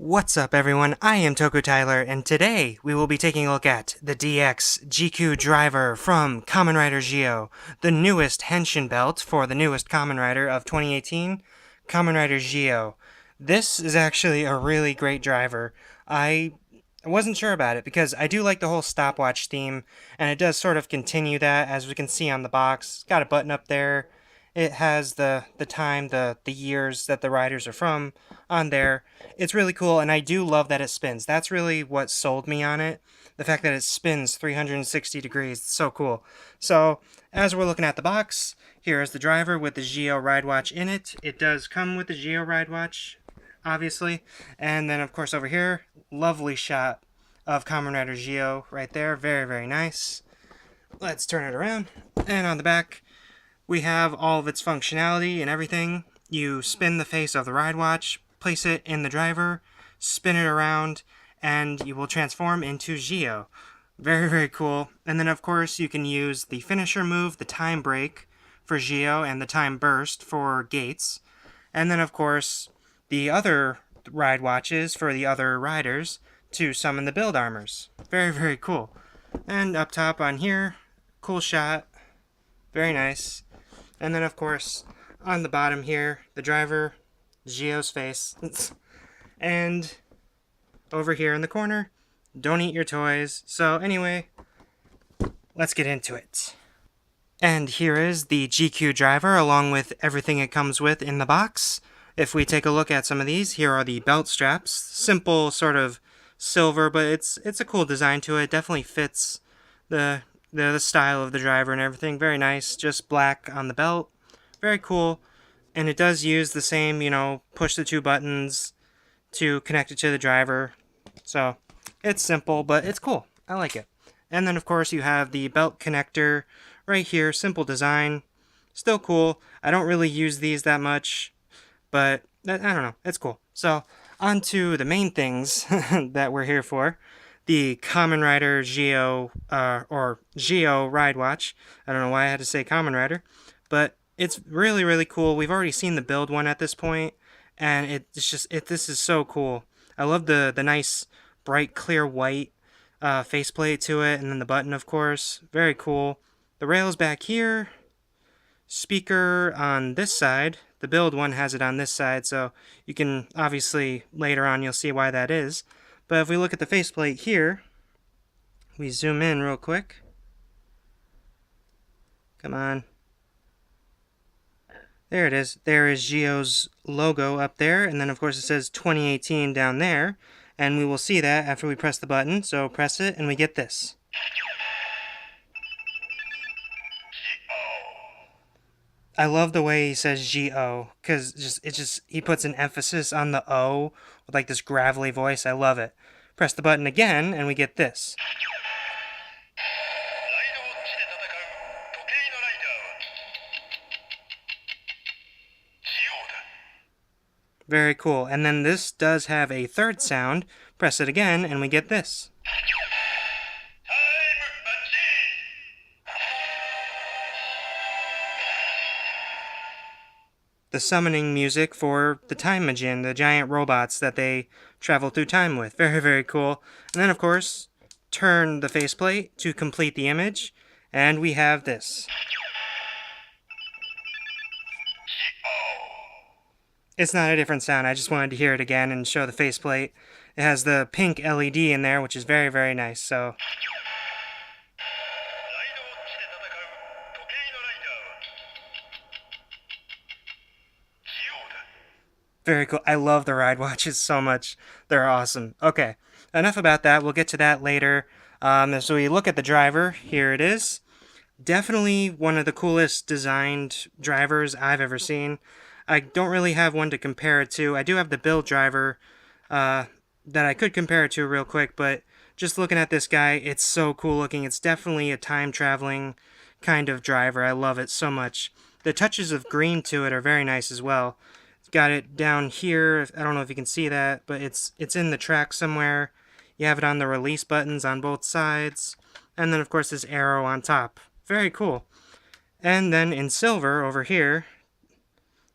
What's up everyone, I am Toku Tyler, and today we will be taking a look at the DX GQ driver from Kamen Rider Geo, the newest Henshin belt for the newest Kamen Rider of 2018, Kamen Rider Geo. This is actually a really great driver. I wasn't sure about it because I do like the whole stopwatch theme, and it does sort of continue that, as we can see on the box. It's got a button up there. It has the time, the years that the riders are from on there. It's really cool, and I do love that it spins. That's really what sold me on it. The fact that it spins 360 degrees. It's so cool. So, as we're looking at the box, here is the driver with the Geo Ride Watch in it. It does come with the Geo Ride Watch, obviously. And then, of course, over here, lovely shot of Kamen Rider Geo right there. Very, very nice. Let's turn it around. And on the back, we have all of its functionality and everything. You spin the face of the ride watch, place it in the driver, spin it around, and you will transform into Geo. Very, very cool. And then, of course, you can use the finisher move, the time break for Geo, and the time burst for Gates. And then, of course, the other ride watches for the other riders to summon the build armors. Very, very cool. And up top on here, cool shot. Very nice. And then, of course, on the bottom here, the driver, Geo's face. And over here in the corner, don't eat your toys. So anyway, let's get into it. And here is the GQ driver along with everything it comes with in the box. If we take a look at some of these, here are the belt straps. Simple sort of silver, but it's a cool design to it. Definitely fits the style of the driver and everything. Very nice. Just black on the belt. Very cool. And it does use the same, push the two buttons to connect it to the driver. So it's simple, but it's cool. I like it. And then, of course, you have the belt connector right here. Simple design. Still cool. I don't really use these that much, but I don't know. It's cool. So on to the main things that we're here for. The Kamen Rider Geo, or Geo Ride Watch. I don't know why I had to say Kamen Rider, but it's really, really cool. We've already seen the build one at this point, and this is so cool. I love the nice, bright, clear white faceplate to it, and then the button, of course. Very cool. The rails back here. Speaker on this side. The build one has it on this side, so you can, obviously, later on you'll see why that is. But if we look at the faceplate here, we zoom in real quick. Come on. There it is. There is Geo's logo up there, and then of course it says 2018 down there, and we will see that after we press the button. So press it, and we get this. I love the way he says G-O, because he puts an emphasis on the O with like this gravelly voice. I love it. Press the button again, and we get this. Very cool. And then this does have a third sound. Press it again, and we get this. The summoning music for the Time Majin, the giant robots that they travel through time with. Very, very cool. And then, of course, turn the faceplate to complete the image, and we have this. It's not a different sound. I just wanted to hear it again and show the faceplate. It has the pink LED in there, which is very, very nice. So very cool. I love the ride watches so much. They're awesome. Okay, enough about that. We'll get to that later. So we look at the driver. Here it is. Definitely one of the coolest designed drivers I've ever seen. I don't really have one to compare it to. I do have the build driver that I could compare it to real quick, but just looking at this guy, it's so cool looking. It's definitely a time-traveling kind of driver. I love it so much. The touches of green to it are very nice as well. Got it down here. I don't know if you can see that, but it's in the track somewhere. You have it on the release buttons on both sides. And then, of course, this arrow on top. Very cool. And then in silver over here,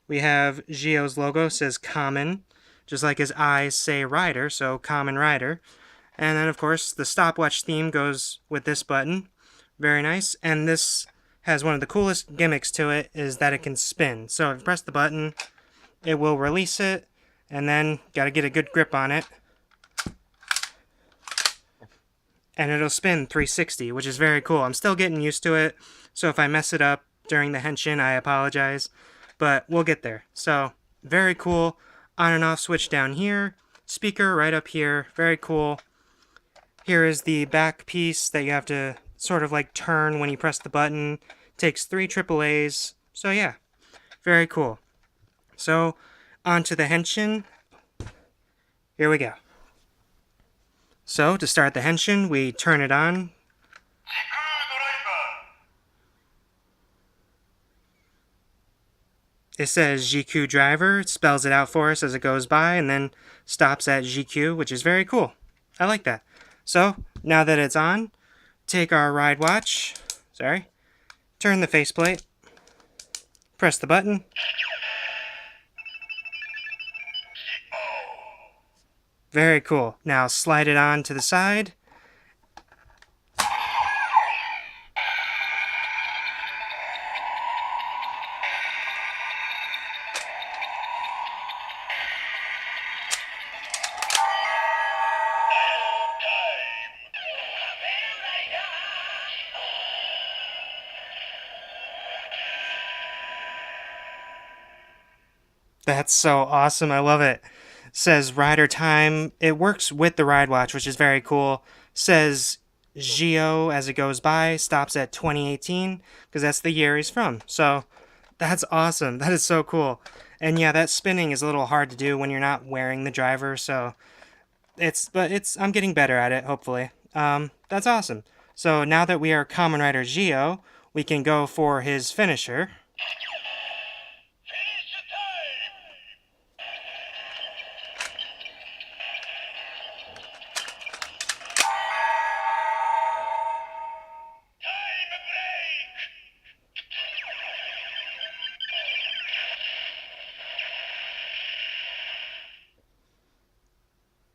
we have Geo's logo. It says Kamen. just like his eyes say rider, so Kamen Rider. And then, of course, the stopwatch theme goes with this button. Very nice. And this has one of the coolest gimmicks to it, is that it can spin. So if you press the button, it will release it, and then got to get a good grip on it. And it'll spin 360, which is very cool. I'm still getting used to it, so if I mess it up during the henshin, I apologize. But we'll get there. So, very cool. On and off switch down here. Speaker right up here. Very cool. Here is the back piece that you have to sort of like turn when you press the button. Takes 3 AAAs. So yeah, very cool. So, onto the henshin. Here we go. So, to start the henshin, we turn it on. It says Ziku driver. It spells it out for us as it goes by and then stops at Ziku, which is very cool. I like that. So, now that it's on, take our ride watch. Turn the faceplate. Press the button. Very cool. Now slide it on to the side. That's so awesome. I love it. Says rider time. It works with the ride watch, which is very cool. Says Geo as it goes by. Stops at 2018 because that's the year he's from. So that's awesome. That is so cool. And yeah, that spinning is a little hard to do when you're not wearing the driver. So I'm getting better at it, hopefully. That's awesome. So now that we are Kamen Rider Geo, we can go for his finisher.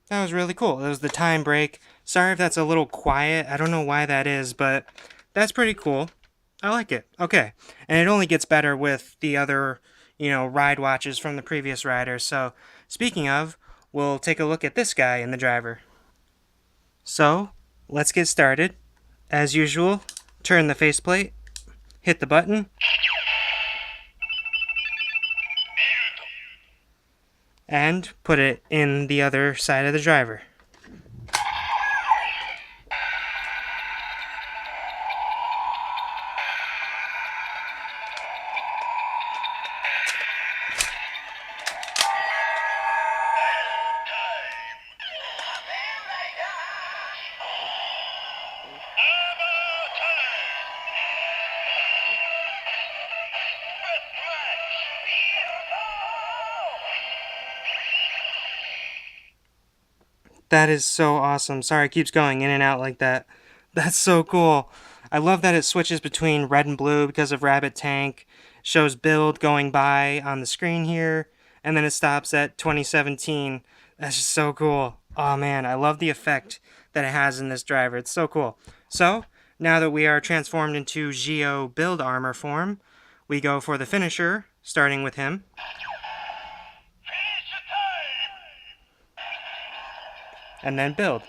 That was really cool. It was the time break. Sorry if that's a little quiet. I don't know why that is, but that's pretty cool. I like it. Okay. And it only gets better with the other, ride watches from the previous riders. So, speaking of, we'll take a look at this guy in the driver. So, let's get started. As usual, turn the faceplate, hit the button, and put it in the other side of the driver. That is so awesome. Sorry, it keeps going in and out like that. That's so cool. I love that it switches between red and blue because of Rabbit Tank. Shows build going by on the screen here. And then it stops at 2017. That's just so cool. Oh man, I love the effect that it has in this driver. It's so cool. So, now that we are transformed into Geo build armor form, we go for the finisher, starting with him. And then build.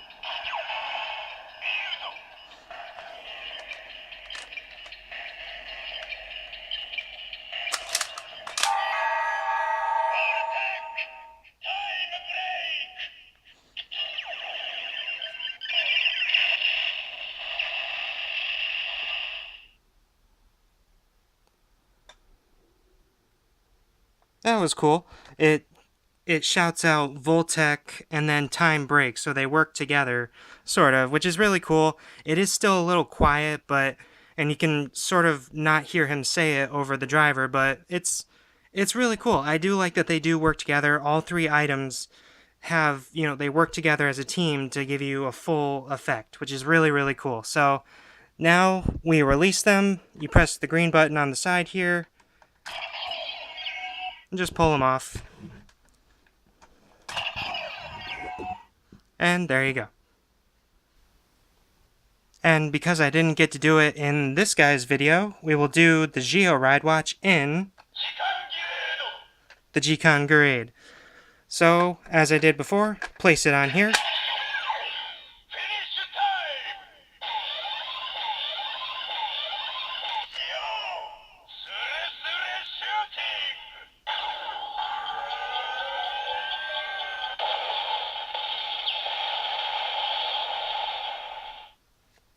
That was cool. It shouts out Voltec and then Time Break, so they work together, sort of, which is really cool. It is still a little quiet, and you can sort of not hear him say it over the driver, but it's really cool. I do like that they do work together. All 3 items have, they work together as a team to give you a full effect, which is really, really cool. So now we release them. You press the green button on the side here and just pull them off. And there you go. And because I didn't get to do it in this guy's video, we will do the Geo Ride Watch in the G-Con Grade. So, as I did before, place it on here.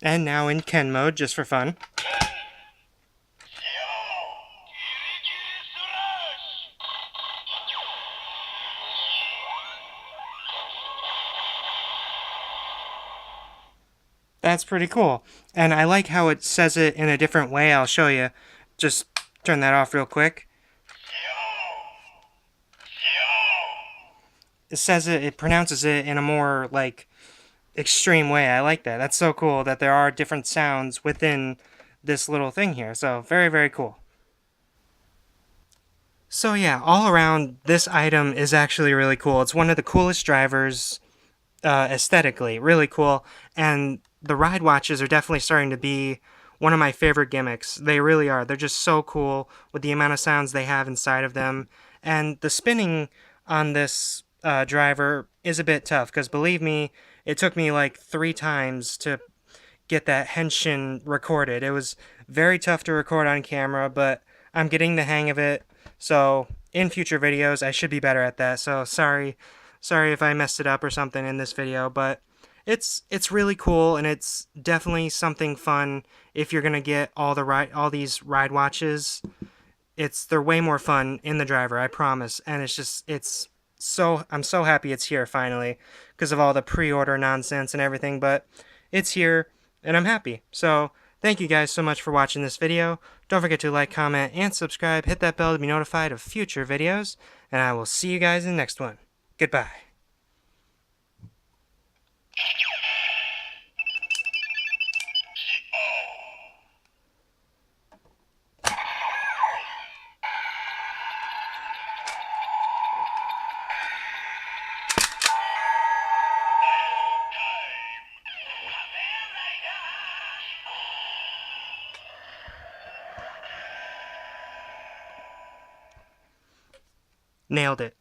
And now in Ken mode, just for fun. That's pretty cool. And I like how it says it in a different way. I'll show you. Just turn that off real quick. It says it pronounces it in a more, like, extreme way. I like that. That's so cool that there are different sounds within this little thing here. So, very, very cool. So yeah, all around, this item is actually really cool. It's one of the coolest drivers aesthetically, really cool. And the ride watches are definitely starting to be one of my favorite gimmicks. They really are. They're just so cool with the amount of sounds they have inside of them. And the spinning on this driver is a bit tough, because believe me, it took me like 3 times to get that henshin recorded. It was very tough to record on camera, but I'm getting the hang of it. So in future videos, I should be better at that. So sorry if I messed it up or something in this video, but it's really cool, and it's definitely something fun if you're gonna get all these ride watches. They're way more fun in the driver, I promise. And I'm so happy it's here finally, because of all the pre-order nonsense and everything, but it's here and I'm happy. So thank you guys so much for watching this video. Don't forget to like, comment, and subscribe. Hit that bell to be notified of future videos, and I will see you guys in the next one. Goodbye. Nailed it.